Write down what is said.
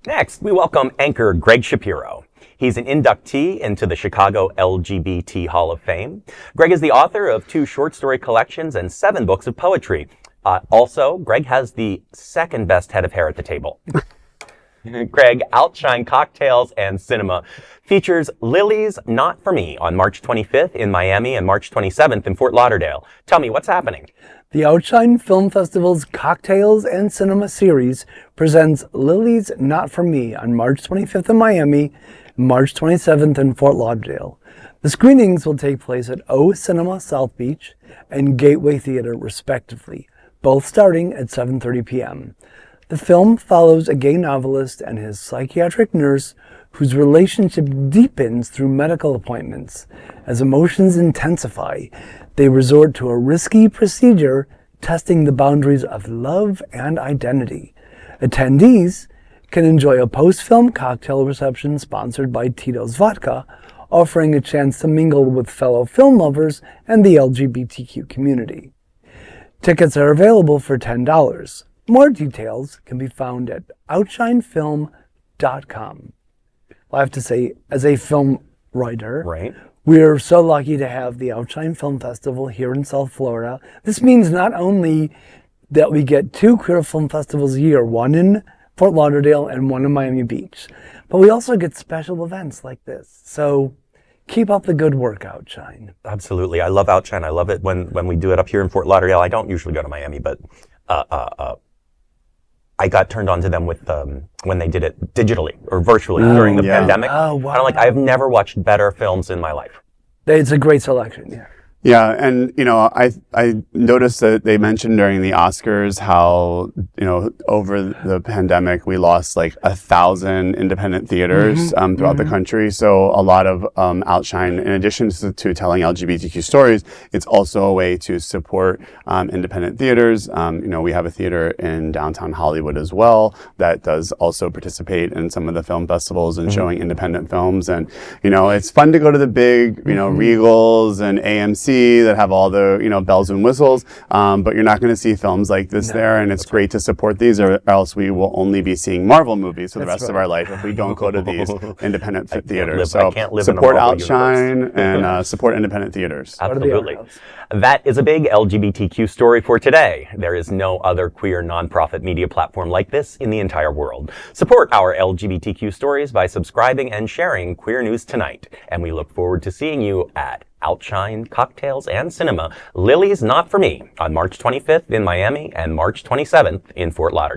Next, we welcome anchor Greg Shapiro. He's an inductee into the Chicago LGBT Hall of Fame. Greg is the author of 2 short story collections and 7 books of poetry. Also, Greg has the second best head of hair at the table. Greg, Outshine Cocktails and Cinema features Lilies, Not For Me on March 25th in Miami and March 27th in Fort Lauderdale. Tell me, what's happening? The Outshine Film Festival's Cocktails and Cinema series presents Lilies, Not For Me on March 25th in Miami, March 27th in Fort Lauderdale. The screenings will take place at O Cinema South Beach and Gateway Theater, respectively, both starting at 7:30 p.m. The film follows a gay novelist and his psychiatric nurse whose relationship deepens through medical appointments. As emotions intensify, they resort to a risky procedure testing the boundaries of love and identity. Attendees can enjoy a post-film cocktail reception sponsored by Tito's Vodka, offering a chance to mingle with fellow film lovers and the LGBTQ community. Tickets are available for $10. More details can be found at outshinefilm.com. Well, I have to say, as a film writer, we're so lucky to have the Outshine Film Festival here in South Florida. This means not only that we get 2 queer film festivals a year, one in Fort Lauderdale and one in Miami Beach, but we also get special events like this. So keep up the good work, Outshine. Absolutely. I love Outshine. I love it when we do it up here in Fort Lauderdale. I don't usually go to Miami, but I got turned on to them with when they did it digitally or virtually during the pandemic. Oh, wow. And I'm like, I've never watched better films in my life. It's a great selection, yeah. Yeah, and I noticed that they mentioned during the Oscars how over the pandemic we lost like 1,000 independent theaters throughout the country. So a lot of Outshine, in addition to telling LGBTQ stories, it's also a way to support independent theaters. We have a theater in downtown Hollywood as well that does also participate in some of the film festivals and showing independent films. And it's fun to go to the big Regals and AMC that have all the bells and whistles, but you're not going to see films like this there, and it's great to support these, or else we will only be seeing Marvel movies for the rest of our life if we don't go to these independent theaters. So support Outshine and support independent theaters. Absolutely. That is a big LGBTQ story for today. There is no other queer nonprofit media platform like this in the entire world. Support our LGBTQ stories by subscribing and sharing Queer News Tonight, and we look forward to seeing you at Outshine Cocktails and Cinema, Lilies, Not For Me on March 25th in Miami and March 27th in Fort Lauderdale.